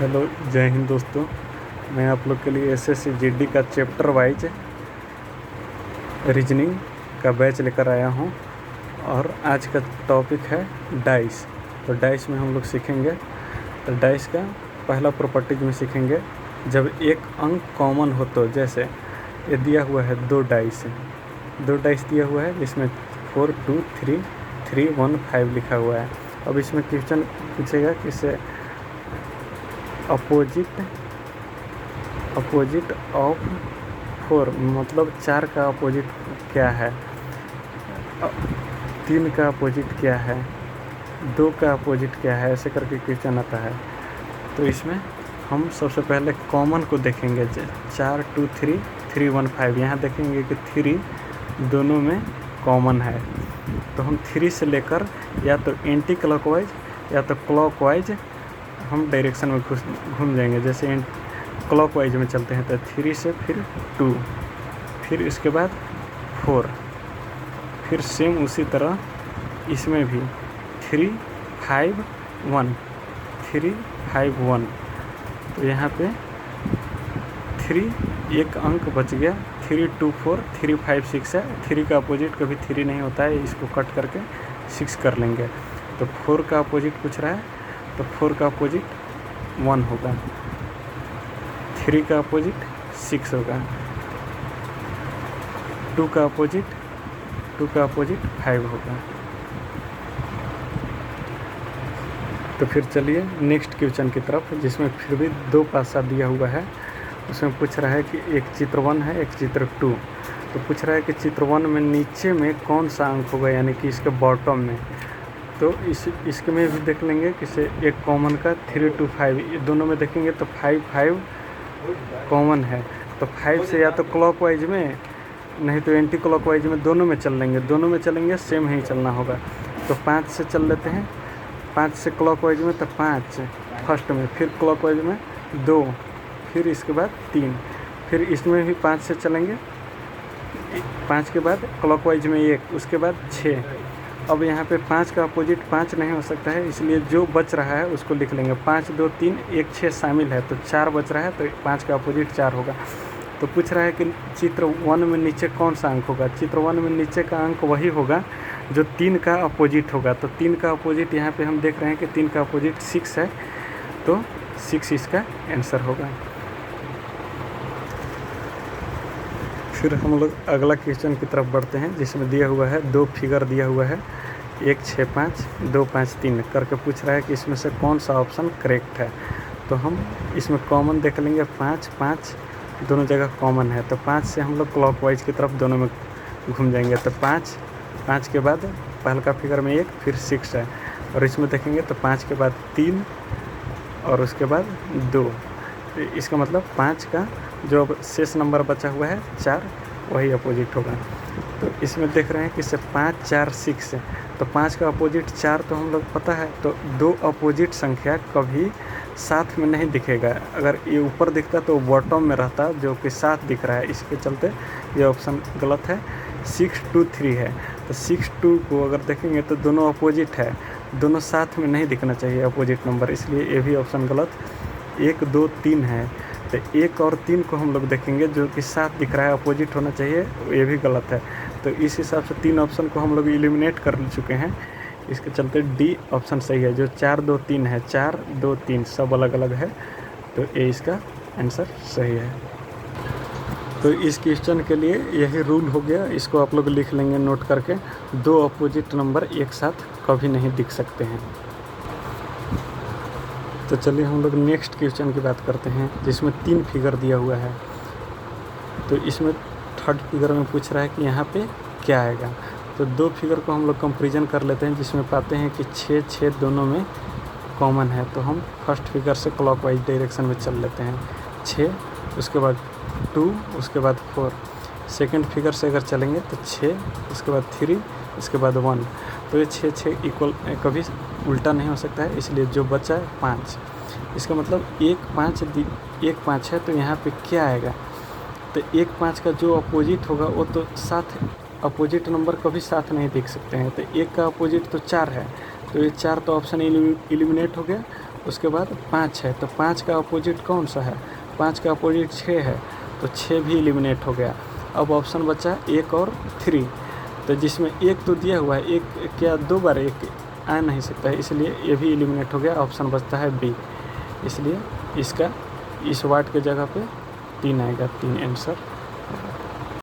Hello, जय हिंद दोस्तों। मैं आप लोग के लिए एसएससी जीडी का चैप्टर वाइज रीजनिंग का बैच लेकर आया हूं और आज का टॉपिक है डाइस। तो डाइस में हम लोग सीखेंगे। तो डाइस का पहला प्रॉपर्टीज में सीखेंगे, जब एक अंक कॉमन हो तो जैसे ये दिया हुआ है दो डाइस दिया हुआ है, इसमें 4 2 3 3 1 5 लिखा हुआ है। अब इसमें क्वेश्चन पूछेगा कि इसे अपोजिट ऑफ 4 मतलब 4 का अपोजिट क्या है, 3 का अपोजिट क्या है, 2 का अपोजिट क्या है, ऐसे करके क्वेश्चन आता है। तो इसमें हम सबसे पहले कॉमन को देखेंगे। 4 2 3 3 1 5 यहाँ देखेंगे कि 3 दोनों में कॉमन है। तो हम 3 से लेकर या तो एंटी क्लॉकवाइज या तो क्लॉकवाइज हम डायरेक्शन में घूम जाएंगे। जैसे क्लॉकवाइज में चलते हैं तो 3 से फिर 2, फिर इसके बाद 4, फिर सेम उसी तरह इसमें भी 3 5 1 3 5 1। तो यहाँ पे 3 एक अंक बच गया। 3 2 4 3 5 6 है। 3 का अपोजिट कभी 3 नहीं होता है, इसको कट करके 6 कर लेंगे। तो 4 का अपोजिट पूछ रहा है, तो 4 का अपोजिट 1 होगा, 3 का अपोजिट 6 होगा, 2 का अपोजिट 5 होगा। तो फिर चलिए नेक्स्ट क्वेश्चन की तरफ, जिसमें फिर भी 2 पासा दिया हुआ है। उसमें पूछ रहा है कि एक चित्र 1 है, एक चित्र 2। तो पूछ रहा है कि चित्र 1 में नीचे में कौन सा अंक होगा, यानी कि इसके बॉटम में। तो इसके में भी देख लेंगे कि से एक कॉमन का 3 2 5, ये दोनों में देखेंगे तो 5 5 कॉमन है। तो 5 से या तो क्लॉकवाइज में नहीं तो एंटी क्लॉकवाइज में, दोनों में चलेंगे, सेम ही चलना होगा। तो 5 से चल लेते हैं। 5 से क्लॉकवाइज में तो 5 फर्स्ट में, फिर क्लॉकवाइज में 2, फिर इसके बाद 3, फिर इसमें भी 5 से चलेंगे। 5 के बाद क्लॉकवाइज में 1, उसके बाद 6। अब यहाँ पे 5 का अपोजिट 5 नहीं हो सकता है, इसलिए जो बच रहा है उसको लिख लेंगे। 5 2 3 1 6 शामिल है, तो 4 बच रहा है, तो 5 का अपोजिट 4 होगा। तो पूछ रहा है कि चित्र 1 में नीचे कौन सा अंक होगा। चित्र 1 में नीचे का अंक वही होगा जो 3 का अपोजिट होगा। तो 3 का अपोजिट यहाँ पे हम देख रहे हैं कि 3 का अपोजिट 6 है, तो 6 इसका आंसर होगा। फिर हम लोग अगला क्वेश्चन की तरफ बढ़ते हैं, जिसमें दिया हुआ है 2 फिगर दिया हुआ है, 1 6 5 2 5 3 करके पूछ रहा है कि इसमें से कौन सा ऑप्शन करेक्ट है। तो हम इसमें कॉमन देख लेंगे। 5 5 दोनों जगह कॉमन है, तो 5 से हम लोग क्लॉकवाइज की तरफ दोनों में घूम जाएंगे। तो 5 के बाद पहला फिगर में 1, फिर 6 है, और इसमें देखेंगे तो 5 के बाद 3 और उसके बाद 2। इसका मतलब 5 का जो शेष नंबर बचा हुआ है 4, वही अपोजिट होगा। तो इसमें देख रहे हैं कि 5 4 6 है, तो 5 का अपोजिट 4 तो हम लोग पता है। तो 2 अपोजिट संख्या कभी साथ में नहीं दिखेगा। अगर ये ऊपर दिखता तो बॉटम में रहता, जो कि साथ दिख रहा है, इसके चलते ये ऑप्शन गलत है। 6 2 3 है, तो 6 2 को अगर देखेंगे तो दोनों अपोजिट है, दोनों साथ में नहीं दिखना चाहिए अपोजिट नंबर, इसलिए ये भी ऑप्शन गलत। 1 2 3 है, तो 1 और 3 को हम लोग देखेंगे जो कि साथ दिख रहा है, अपोजिट होना चाहिए, ये भी गलत है। तो इस हिसाब से 3 ऑप्शन को हम लोग एलिमिनेट कर चुके हैं। इसके चलते डी ऑप्शन सही है। जो 4 2 3 है, 4 2 3 सब अलग अलग है, तो ये इसका आंसर सही है। तो इस क्वेश्चन के लिए यही रूल हो गया, इसको आप लोग लिख लेंगे नोट करके। 2 अपोजिट नंबर एक साथ कभी नहीं दिख सकते हैं। तो चलिए हम लोग नेक्स्ट क्वेश्चन की बात करते हैं, जिसमें 3 फिगर दिया हुआ है। तो इसमें थर्ड फिगर में पूछ रहा है कि यहाँ पे क्या आएगा। तो 2 फिगर को हम लोग कंपेरिजन कर लेते हैं, जिसमें पाते हैं कि 6 6 दोनों में कॉमन है। तो हम फर्स्ट फिगर से क्लॉकवाइज डायरेक्शन में चल लेते हैं। 6, उसके बाद 2, उसके बाद 4। सेकंड फिगर से अगर चलेंगे तो 6, उसके बाद 3, उसके बाद 1। तो ये 6 6 इक्वल कभी उल्टा नहीं हो सकता है, इसलिए जो बचा है 5। इसका मतलब 1 5 है, तो यहाँ पे क्या आएगा। तो 1 5 का जो अपोजिट होगा वो तो साथ, अपोजिट नंबर कभी साथ नहीं देख सकते हैं। तो 1 का अपोजिट तो 4 है, तो ये 4 तो ऑप्शन एलिमिनेट हो गया। उसके बाद 5 है, तो 5 का अपोजिट कौन सा है? 5 का अपोजिट 6 है, तो 6 भी एलिमिनेट हो गया। अब ऑप्शन बचा 1 और 3, तो जिसमें 1 तो दिया हुआ है, 1 क्या 2 बार 1 आ नहीं सकता है, इसलिए ये भी एलिमिनेट हो गया। ऑप्शन बचता है बी, इसलिए इसका इस वाट के जगह पे 3 आएगा, 3 आंसर